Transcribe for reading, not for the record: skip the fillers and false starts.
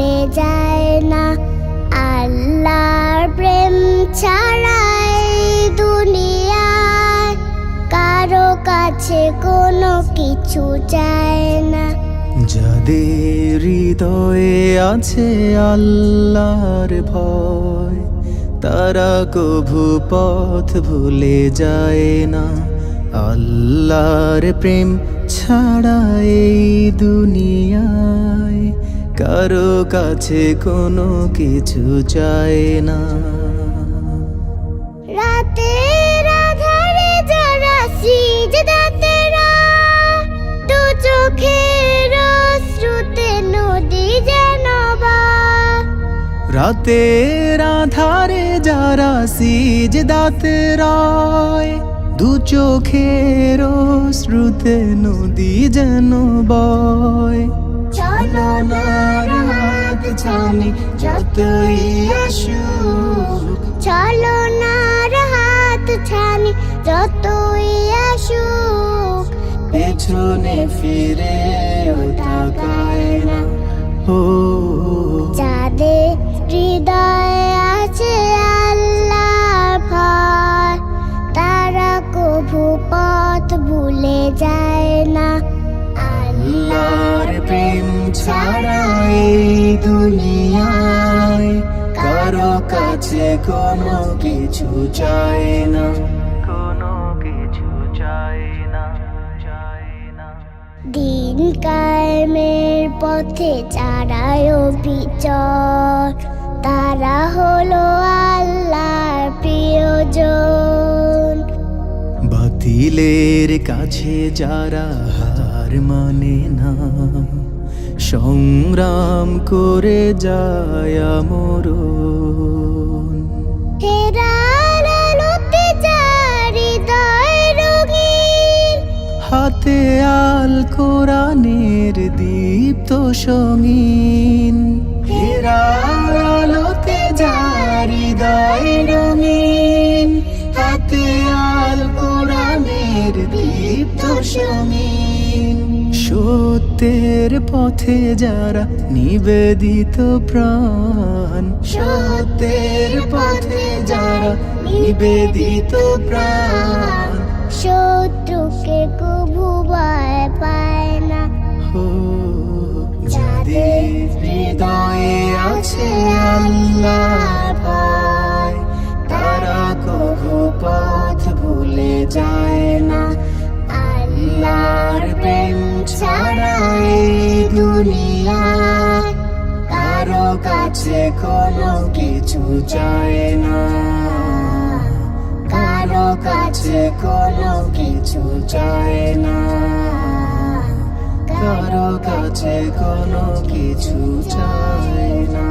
ভুলে যায় না। আল্লাহর প্রেম ছাড়াই দুনিয়ায় কারো কাছে কোনো কিছু চায় না। যাদের হৃদয়ে আছে আল্লাহর ভয়, তারা কভু পথ ভুলে যায় না। আল্লাহর প্রেম ছাড়া এই দুনিয়ায় কারো কাছে কোনো কিছু চায় না। রাতের আঁধারে যারা সিজদাতে রয়, দু চোখের অশ্রুতে নদী যেন বয়। রাতের আঁধারে যারা সিজদাতে রয়, দু চোখের অশ্রুতে নদী যেন বয়। চলো না রাত ছানি যতই আসুক, চলো না হাত ছানি যতই আসুক, পেছনে ফিরে তাকায় না। ও যাদের হৃদয়ে আছে আল্লাহর ভয়, তারা কভু পথ ভুলে যায় না। আল্লাহর প্রেম ছাড়া এই দুনিয়ায় কারো কাছে কোনো কিছু চায় না, কোনো কিছু চায় না, চায় না। দিন কায়েমের পথে যারাই অবিচর, তারা হলো আল্লাহর প্রিয়জন। বাতিলের কাছে যারা হার মানে না, সংগ্রাম করে যায় মরণ। হেরার আলোতে যার হৃদয় রঙিন, হাতে আল কোরআনের দীপ্ত সঙ্গীন। হেরার আলোতে যার হৃদয় রঙিন, হাতে আল কোরআনের দীপ্ত সঙ্গীন। সত্যের পথে যারা নিবেদিত প্রাণ, সত্যের পথে যারা নিবেদিত প্রাণ। শত্রুকে কভু ভয় পায় না। ও যাদের হৃদয়ে আছে আল্লাহর ভয়, তারা কভু পথ ভুলে যায় না। আল্লাহর প্রেম ছাড়া এই দুনিয়ায় কারো কাছে কোনো কিছু চায় না, কারো কাছে কোনো কিছু চায় না, কারো কাছে কোনো কিছু চায় না।